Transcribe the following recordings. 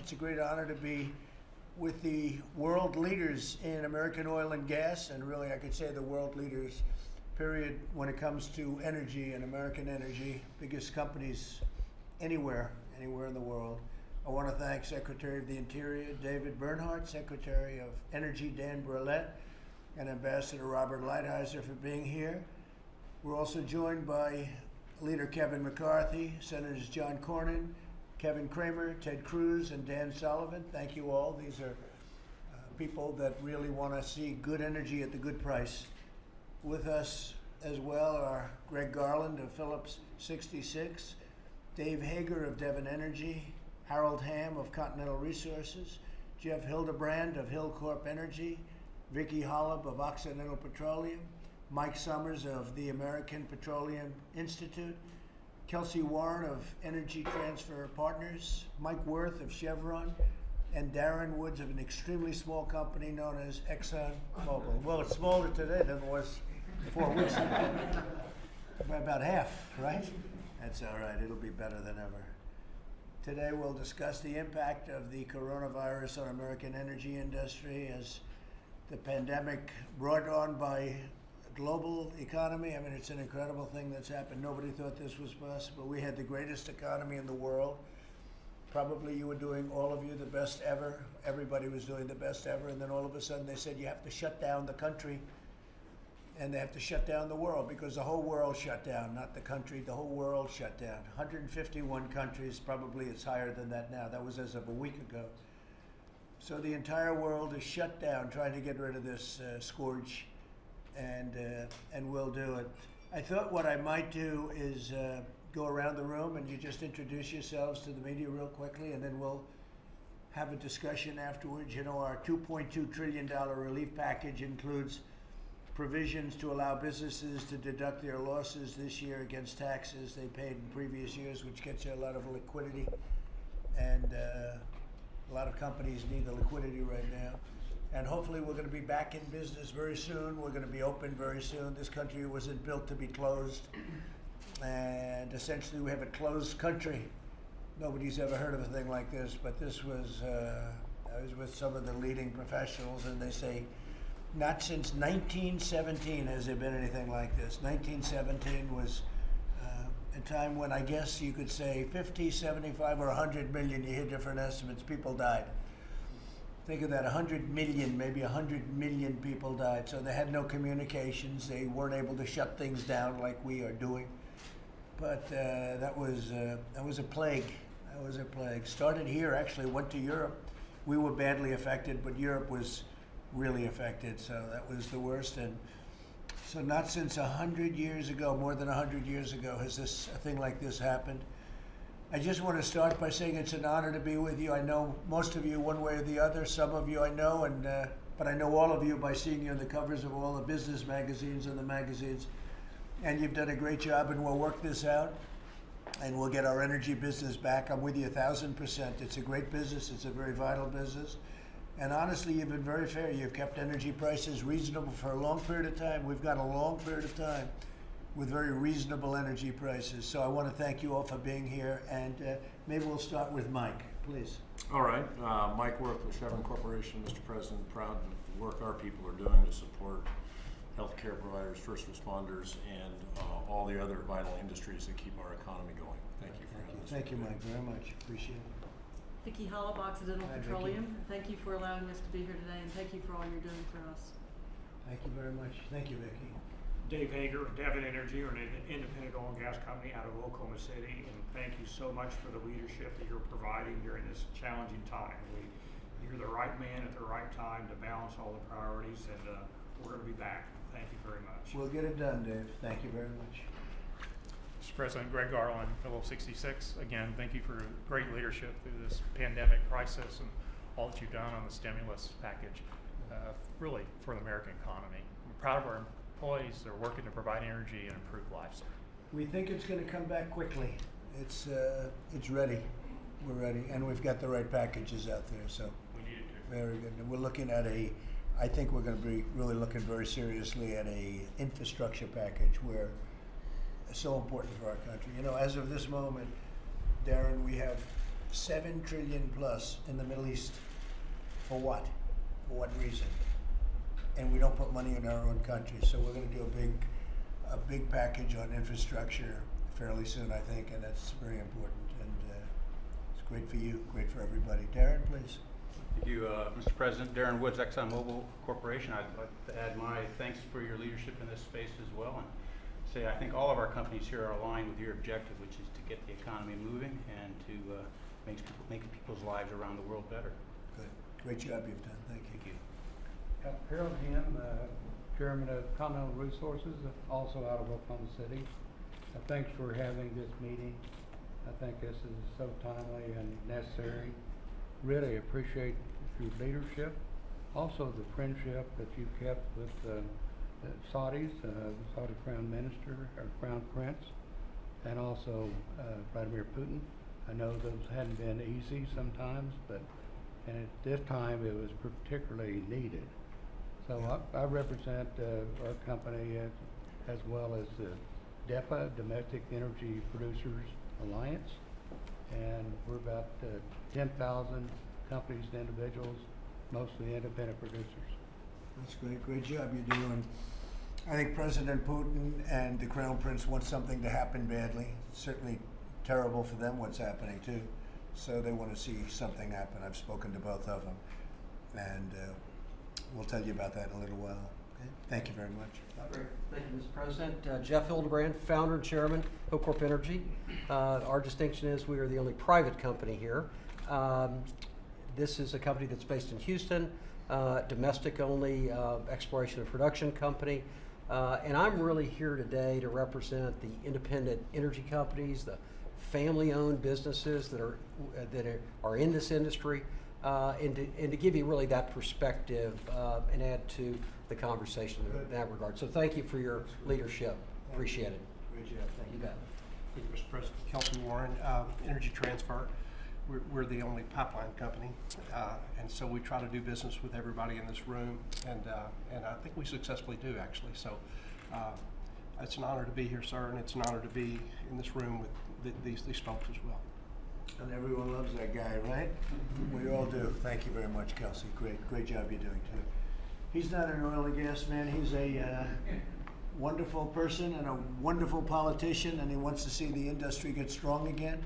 It's a great honor to be with the world leaders in American oil and gas, and really I could say the world leaders, period, when it comes to energy and American energy, biggest companies anywhere in the world. I want to thank Secretary of the Interior David Bernhardt, Secretary of Energy Dan Brouillette, and Ambassador Robert Lighthizer for being here. We're also joined by Leader Kevin McCarthy, Senators John Cornyn, Kevin Cramer, Ted Cruz, and Dan Sullivan. Thank you all. These are people that really want to see good energy at the good price. With us as well are Greg Garland of Phillips 66, Dave Hager of Devon Energy, Harold Hamm of Continental Resources, Jeff Hildebrand of Hillcorp Energy, Vicki Hollub of Occidental Petroleum, Mike Summers of the American Petroleum Institute, Kelsey Warren of Energy Transfer Partners, Mike Worth of Chevron, and Darren Woods of an extremely small company known as ExxonMobil. Well, it's smaller today than it was 4 weeks ago. By about half, right? That's all right. It'll be better than ever. Today we'll discuss the impact of the coronavirus on American energy industry as the pandemic brought on by global economy. I mean, it's an incredible thing that's happened. Nobody thought this was possible. We had the greatest economy in the world. Probably you were doing, all of you, the best ever. Everybody was doing the best ever. And then all of a sudden they said you have to shut down the country and they have to shut down the world because the whole world shut down, not the country, the whole world shut down. 151 countries, probably it's higher than that now. That was as of a week ago. So the entire world is shut down trying to get rid of this scourge. And we'll do it. I thought what I might do is go around the room and you just introduce yourselves to the media real quickly, and then we'll have a discussion afterwards. You know, our $2.2 trillion relief package includes provisions to allow businesses to deduct their losses this year against taxes they paid in previous years, which gets you a lot of liquidity. And a lot of companies need the liquidity right now. And hopefully we're going to be back in business very soon. We're going to be open very soon. This country wasn't built to be closed. And essentially we have a closed country. Nobody's ever heard of a thing like this, but this was, I was with some of the leading professionals and they say, not since 1917 has there been anything like this. 1917 was a time when I guess you could say 50, 75, or 100 million, you hear different estimates, people died. Think of that, 100 million, maybe 100 million people died. So they had no communications. They weren't able to shut things down like we are doing. But that was a plague. That was a plague. Started here, actually, went to Europe. We were badly affected, but Europe was really affected. So that was the worst. And so not since 100 years ago, more than 100 years ago, has a thing like this happened. I just want to start by saying it's an honor to be with you. I know most of you one way or the other. Some of you I know, but I know all of you by seeing you on the covers of all the business magazines and the magazines. And you've done a great job, and we'll work this out, and we'll get our energy business back. I'm with you 1,000%. It's a great business. It's a very vital business. And honestly, you've been very fair. You've kept energy prices reasonable for a long period of time. We've got a long period of time with very reasonable energy prices. So I want to thank you all for being here, and maybe we'll start with Mike, please. All right, Mike Worth with Chevron Corporation. Mr. President, proud of the work our people are doing to support healthcare providers, first responders, and all the other vital industries that keep our economy going. Thank you for having us. Thank you, Mike, very much. Appreciate it. Vicki Hollub, Occidental Hi, Petroleum. Vicki. Thank you for allowing us to be here today, and thank you for all you're doing for us. Thank you very much. Thank you, Vicki. Dave Hager, Devon Energy, or an independent oil and gas company out of Oklahoma City, and thank you so much for the leadership that you're providing during this challenging time. You're the right man at the right time to balance all the priorities, and we're going to be back. Thank you very much. We'll get it done, Dave. Thank you very much. Mr. President, Greg Garland, Phillips 66. Again, thank you for great leadership through this pandemic crisis and all that you've done on the stimulus package, really for the American economy. We're proud of our employees that are working to provide energy and improve lives. We think it's going to come back quickly. It's ready. We're ready, and we've got the right packages out there. So We need it to. very good. And we're looking at I think we're going to be really looking very seriously at a infrastructure package where it's so important for our country. You know, as of this moment, Darren, we have 7 trillion plus in the Middle East. For what? For what reason? And we don't put money in our own country. So we're going to do a big package on infrastructure fairly soon, I think, and that's very important. And it's great for you, great for everybody. Darren, please. Thank you, Mr. President. Darren Woods, ExxonMobil Corporation. I'd like to add my thanks for your leadership in this space as well, and say I think all of our companies here are aligned with your objective, which is to get the economy moving and to make people's lives around the world better. Good. Great job you've done. Thank you. Thank you. Harold Hamm, Chairman of Continental Resources, also out of Oklahoma City. Thanks for having this meeting. I think this is so timely and necessary. Really appreciate your leadership. Also the friendship that you've kept with the Saudis, the Saudi Crown Minister, or Crown Prince, and also Vladimir Putin. I know those hadn't been easy sometimes, but and at this time it was particularly needed. So I represent our company as well as the DEPA, Domestic Energy Producers Alliance, and we're about 10,000 companies and individuals, mostly independent producers. That's great. Great job you're doing. I think President Putin and the Crown Prince want something to happen badly. It's certainly terrible for them what's happening too. So they want to see something happen. I've spoken to both of them, and we'll tell you about that in a little while. Okay? Thank you very much. Great. Thank you, Mr. President. Jeff Hildebrand, founder and chairman of Corp Energy. Our distinction is we are the only private company here. This is a company that's based in Houston, domestic-only exploration and production company. And I'm really here today to represent the independent energy companies, the family-owned businesses that are in this industry, and to give you really that perspective and add to the conversation in that regard. So thank you for your leadership. Appreciate it. Great job. Thank You you. bet. Thank you, Mr. President. Kelton Warren, Energy Transfer. We're the only pipeline company, and so we try to do business with everybody in this room, and I think we successfully do, actually. So it's an honor to be here, sir, and it's an honor to be in this room with these folks as well. And everyone loves that guy, right? We all do. Thank you very much, Kelsey. Great job you're doing too. He's not an oil and gas man. He's a wonderful person and a wonderful politician, and he wants to see the industry get strong again.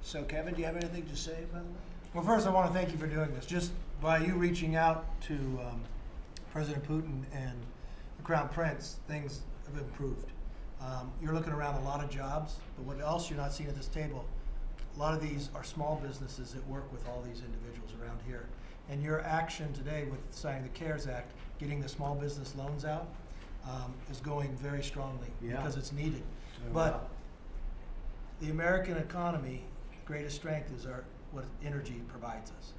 So, Kevin, do you have anything to say about that? Well, first, I want to thank you for doing this. Just by you reaching out to President Putin and the Crown Prince, things have improved. You're looking around a lot of jobs, but what else you're not seeing at this table, a lot of these are small businesses that work with all these individuals around here. And your action today with signing the CARES Act, getting the small business loans out, is going very strongly because it's needed. But the American economy, greatest strength is what energy provides us.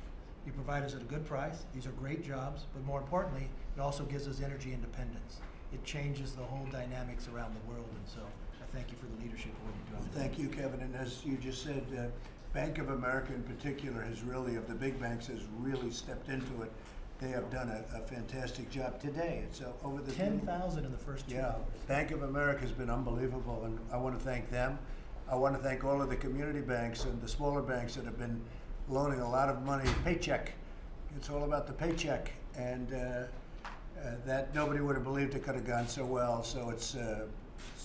You provide us at a good price. These are great jobs, but more importantly, it also gives us energy independence. It changes the whole dynamics around the world, and so I thank you for the leadership of what you're doing. Well, thank you, Kevin. And as you just said, Bank of America in particular has really, of the big banks, has really stepped into it. They have done a fantastic job today. It's over the 10,000 in the first 2 hours. Bank of America has been unbelievable, and I want to thank them. I want to thank all of the community banks and the smaller banks that have been loaning a lot of money. Paycheck. It's all about the paycheck, and that nobody would have believed it could have gone so well. So it's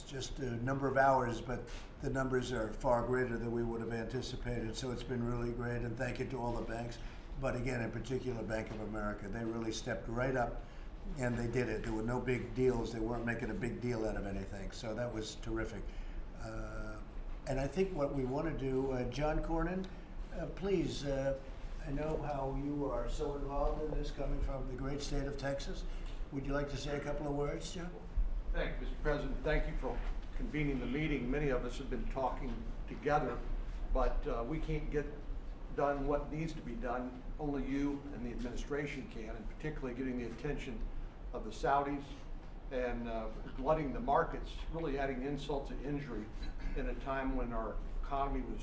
just a number of hours, but the numbers are far greater than we would have anticipated. So it's been really great, and thank you to all the banks. But again, in particular, Bank of America, they really stepped right up, and they did it. There were no big deals. They weren't making a big deal out of anything. So that was terrific. And I think what we want to do, John Cornyn, please, I know how you are so involved in this, coming from the great state of Texas. Would you like to say a couple of words, John? Thank you, Mr. President. Thank you for convening the meeting. Many of us have been talking together, but we can't get done what needs to be done. Only you and the administration can, and particularly getting the attention of the Saudis and flooding the markets, really adding insult to injury in a time when our economy was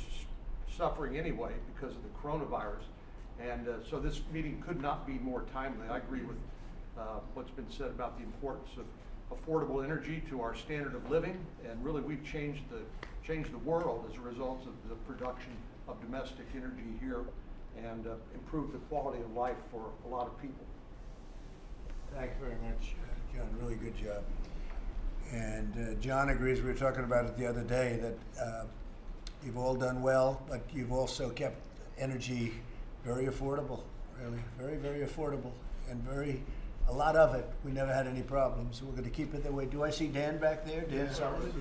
suffering anyway because of the coronavirus. And so this meeting could not be more timely. I agree with what's been said about the importance of affordable energy to our standard of living, and really we've changed the world as a result of the production of domestic energy here and improve the quality of life for a lot of people. Thank you very much, John. Really good job. And John agrees. We were talking about it the other day that you've all done well, but you've also kept energy very affordable. Really, very, very affordable, and a lot of it. We never had any problems. We're going to keep it that way. Do I see Dan back there? Dan Sullivan?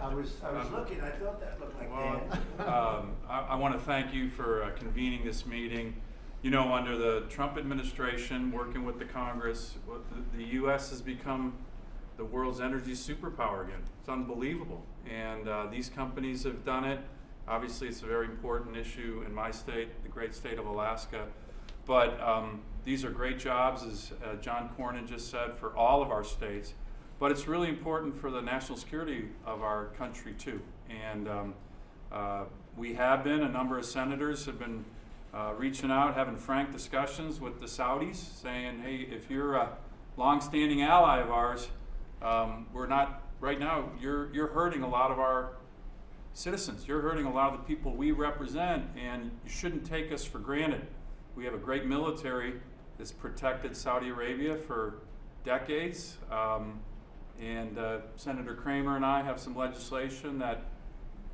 I was looking. I thought that looked like Dan. I want to thank you for convening this meeting. You know, under the Trump administration, working with the Congress, the U.S. has become the world's energy superpower again. It's unbelievable. And these companies have done it. Obviously, it's a very important issue in my state, the great state of Alaska. But these are great jobs, as John Cornyn just said, for all of our states. But it's really important for the national security of our country, too. And we have been, a number of senators have been reaching out, having frank discussions with the Saudis, saying, hey, if you're a longstanding ally of ours, we're not, right now, you're hurting a lot of our citizens. You're hurting a lot of the people we represent, and you shouldn't take us for granted. We have a great military that's protected Saudi Arabia for decades, and Senator Kramer and I have some legislation that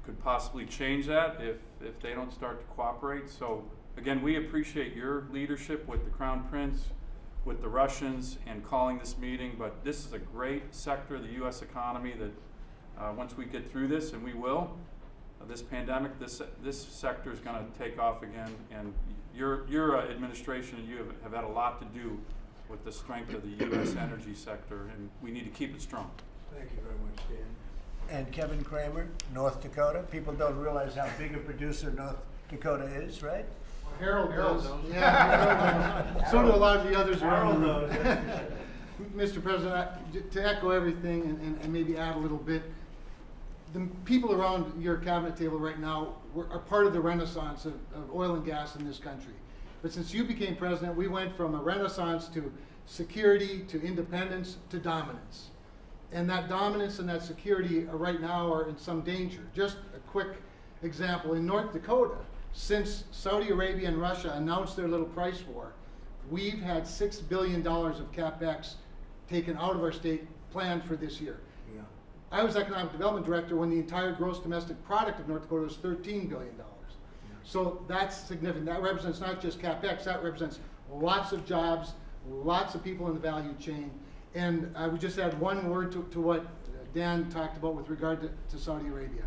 could possibly change that if they don't start to cooperate. So again, we appreciate your leadership with the Crown Prince, with the Russians, and calling this meeting. But this is a great sector of the U.S. economy that once we get through this, and we will, this pandemic, this sector is going to take off again. And your administration and you have had a lot to do with the strength of the U.S. energy sector, and we need to keep it strong. Thank you very much, Dan. And Kevin Kramer, North Dakota. People don't realize how big a producer North Dakota is, right? Harold knows. Yeah, Harold knows. So do a lot of the others around the room. Mr. President, to echo everything and maybe add a little bit, the people around your cabinet table right now are part of the renaissance of oil and gas in this country. But since you became president, we went from a renaissance to security, to independence, to dominance. And that dominance and that security right now are in some danger. Just a quick example, in North Dakota, since Saudi Arabia and Russia announced their little price war, we've had $6 billion of CapEx taken out of our state planned for this year. Yeah. I was economic development director when the entire gross domestic product of North Dakota was $13 billion. Yeah. So that's significant. That represents not just CapEx, that represents lots of jobs, lots of people in the value chain. And I would just add one word to what Dan talked about with regard to Saudi Arabia.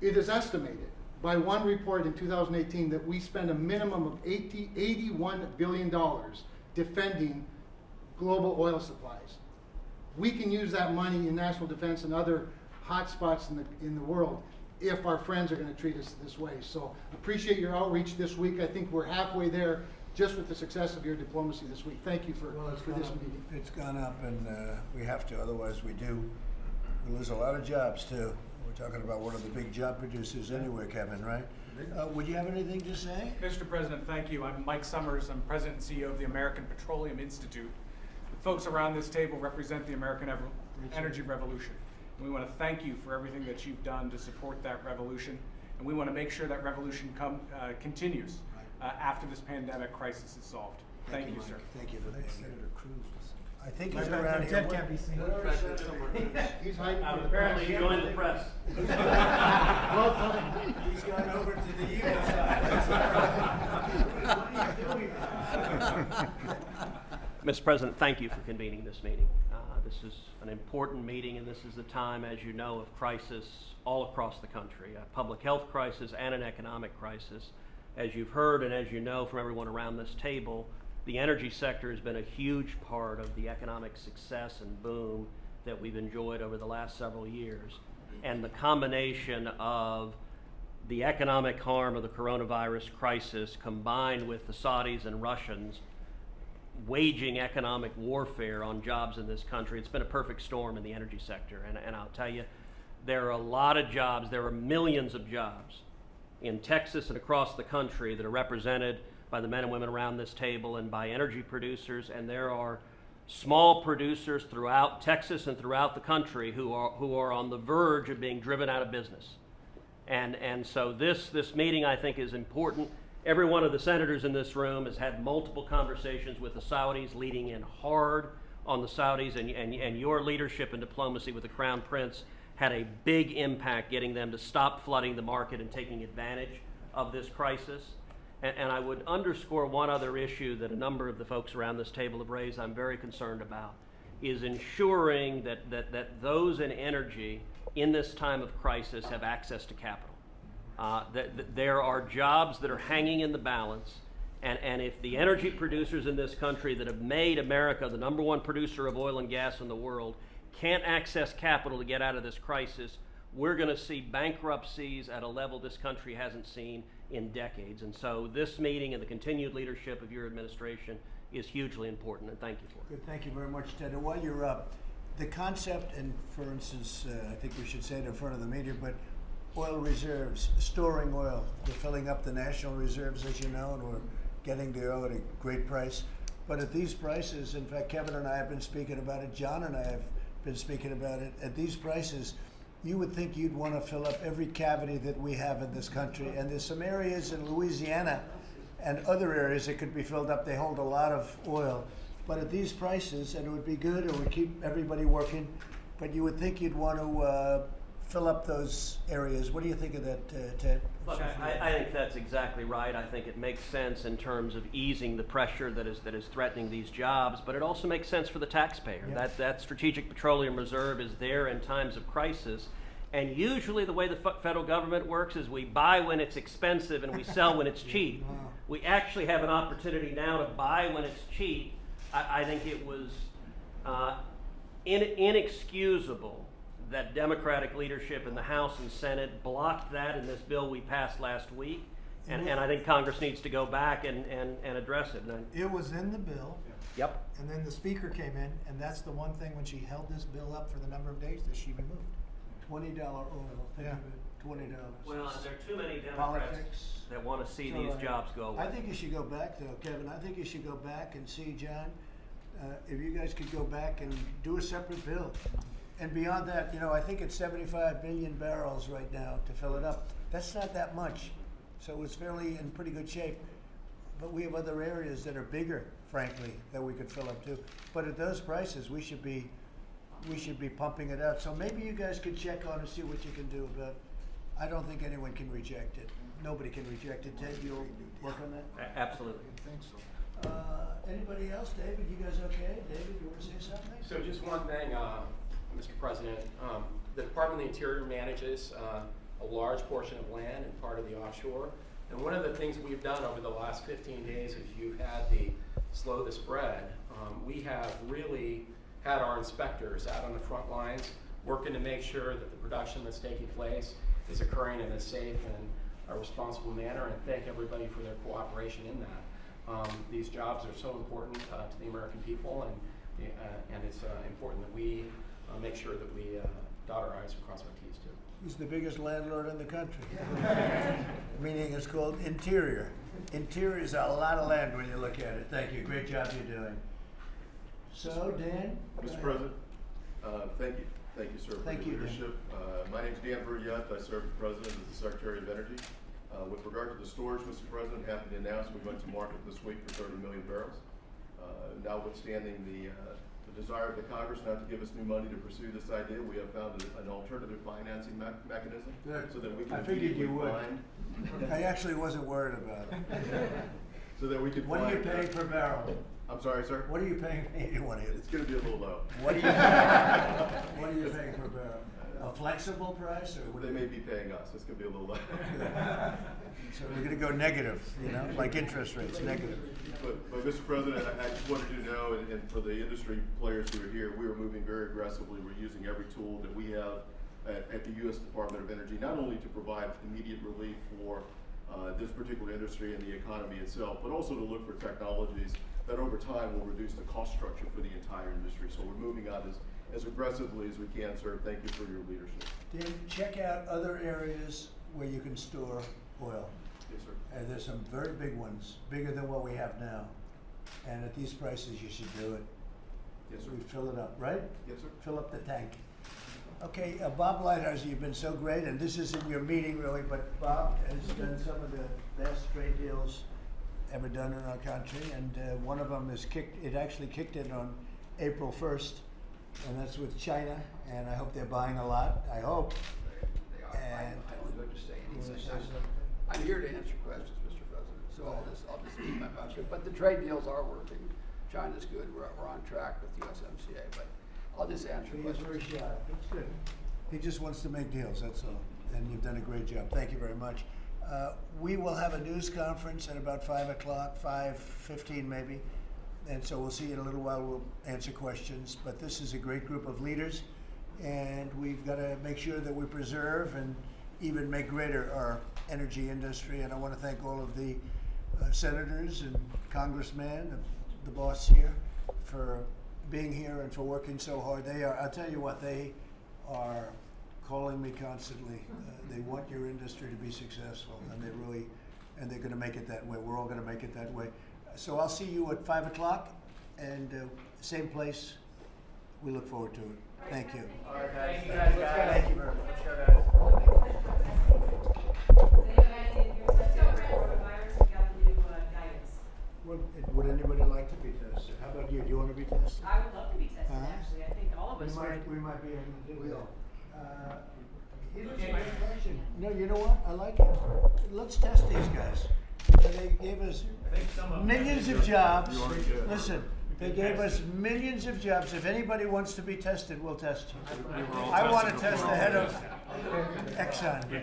It is estimated by one report in 2018 that we spend a minimum of $81 billion defending global oil supplies. We can use that money in national defense and other hot spots in the world if our friends are going to treat us this way. So appreciate your outreach this week. I think we're halfway there just with the success of your diplomacy this week. Thank you for this meeting. It's gone up, and we have to, otherwise we lose a lot of jobs too. We're talking about one of the big job producers anyway, Kevin, right? Would you have anything to say? Mr. President, thank you. I'm Mike Summers. I'm President and CEO of the American Petroleum Institute. The folks around this table represent the American energy revolution. And we want to thank you for everything that you've done to support that revolution. And we want to make sure that revolution continues after this pandemic crisis is solved. Thank you, sir. Thank you for that. Senator Cruz. I think he's around here. Ted can't be seen. He's hiding. Apparently he joined the press. He's gone over to the evil side. What are you doing? Mr. President, thank you for convening this meeting. This is an important meeting, and this is the time, as you know, of crisis all across the country, a public health crisis and an economic crisis. As you've heard and as you know from everyone around this table, the energy sector has been a huge part of the economic success and boom that we've enjoyed over the last several years. And the combination of the economic harm of the coronavirus crisis combined with the Saudis and Russians waging economic warfare on jobs in this country, it's been a perfect storm in the energy sector. And I'll tell you, there are a lot of jobs, there are millions of jobs in Texas and across the country that are represented by the men and women around this table and by energy producers, and there are small producers throughout Texas and throughout the country who are on the verge of being driven out of business. And so this meeting, I think, is important. Every one of the senators in this room has had multiple conversations with the Saudis, leading in hard on the Saudis, and your leadership and diplomacy with the Crown Prince had a big impact getting them to stop flooding the market and taking advantage of this crisis. And I would underscore one other issue that a number of the folks around this table have raised I'm very concerned about, is ensuring that those in energy in this time of crisis have access to capital. That there are jobs that are hanging in the balance, and if the energy producers in this country that have made America the #1 producer of oil and gas in the world can't access capital to get out of this crisis, we're going to see bankruptcies at a level this country hasn't seen in decades. And so this meeting and the continued leadership of your administration is hugely important, and thank you for it. Good, thank you very much, Ted. And while you're up, the concept, and for instance, I think we should say it in front of the media, but oil reserves, storing oil. We're filling up the national reserves, as you know, and we're getting the oil at a great price. But at these prices, in fact, Kevin and I have been speaking about it, John and I have been speaking about it, at these prices, you would think you'd want to fill up every cavity that we have in this country. And there's some areas in Louisiana and other areas that could be filled up. They hold a lot of oil. But at these prices, and it would be good, it would keep everybody working, but you would think you'd want to fill up those areas. What do you think of that, Ted? Look, I think that's exactly right. I think it makes sense in terms of easing the pressure that is threatening these jobs, but it also makes sense for the taxpayer. Yeah. That Strategic Petroleum Reserve is there in times of crisis, and usually the way the federal government works is we buy when it's expensive and we sell when it's cheap. Wow. We actually have an opportunity now to buy when it's cheap. I think it was inexcusable that Democratic leadership in the House and Senate blocked that in this bill we passed last week, and I think Congress needs to go back and address it. It was in the bill. Yep. And then the speaker came in, and that's the one thing when she held this bill up for the number of days that she removed. $20 oil. Think of it, $20. Well, there are too many Democrats Politics. that want to see So, these jobs go away. I think you should go back, though, Kevin. I think you should go back and see, John, if you guys could go back and do a separate bill. And beyond that, you know, I think it's 75 million barrels right now to fill it up. That's not that much. So it's fairly in pretty good shape. But we have other areas that are bigger, frankly, that we could fill up to. But at those prices, we should be pumping it out. So maybe you guys could check on and see what you can do. But I don't think anyone can reject it. Nobody can reject it. Ted, you'll work on that? Absolutely. I think so. Anybody else? David, you guys okay? David, you want to say something? So just one thing, Mr. President, the Department of the Interior manages a large portion of land and part of the offshore. And one of the things we've done over the last 15 days is you've had the slow the spread. We have really had our inspectors out on the front lines working to make sure that the production that's taking place is occurring in a safe and a responsible manner, and thank everybody for their cooperation in that. These jobs are so important to the American people, and it's important that we make sure that we dot our I's and cross our T's too. He's the biggest landlord in the country. Meaning it's called Interior. Interior is a lot of land when you look at it. Thank you. Great job you're doing. So, Dan? Mr. President, thank you. Thank you, sir, for Thank your you, Dan. leadership. My name is Dan Brouillette. I serve as President as the Secretary of Energy. With regard to the storage, Mr. President, happy to announce we went to market this week for 30 million barrels. Notwithstanding the desire of the Congress not to give us new money to pursue this idea, we have found an alternative financing mechanism so that we can I figured you would. find. I actually wasn't worried about it. So that we could What are you find, paying per barrel? I'm sorry, sir? What are you paying? You want to hear It's going to be a little low. What are you paying per barrel? A flexible price, or They may be paying us. It's going to be a little low. So we're going to go negative, you know, like interest rates, negative. But Mr. President, I just wanted you to know, and for the industry players who are here, we are moving very aggressively. We're using every tool that we have at the U.S. Department of Energy, not only to provide immediate relief for this particular industry and the economy itself, but also to look for technologies that over time will reduce the cost structure for the entire industry. So we're moving on as aggressively as we can, sir. Thank you for your leadership. Dan, check out other areas where you can store oil. Yes, sir. And there's some very big ones, bigger than what we have now. And at these prices, you should do it. Yes, sir. We fill it up, right? Yes, sir. Fill up the tank. Okay, Bob Lighthizer, you've been so great, and this isn't your meeting really, but Bob has done some of the best trade deals ever done in our country, and one of them is actually kicked in on April 1st, and that's with China, and I hope they're buying a lot, I hope. And I don't know to say anything. I'm here to answer questions, Mr. President, so I'll just keep my mouth shut. But the trade deals are working. China's good. We're on track with USMCA, but I'll just answer questions. Very shy. That's good. He just wants to make deals, that's all. And you've done a great job. Thank you very much. We will have a news conference at about 5 o'clock, 5:15 maybe. And so we'll see you in a little while. We'll answer questions. But this is a great group of leaders, and we've got to make sure that we preserve and even make greater our energy industry. And I want to thank all of the senators and congressmen, the boss here, for being here and for working so hard. I'll tell you what, they are calling me constantly. They want your industry to be successful, and they're going to make it that way. We're all going to make it that way. So I'll see you at 5 o'clock, and same place. We look forward to it. Thank you. All right, thank you guys. Thank you very much. Let's go, guys. Would anybody like to be tested? How about you? Do you want to be tested? I would love to be tested, actually. I think all of us would. We might be able to do that. Here's a good question. No, you know what? I like it. Let's test these guys. They gave us millions of jobs. Listen, they gave us millions of jobs. If anybody wants to be tested, we'll test you. I want to test the head of Exxon.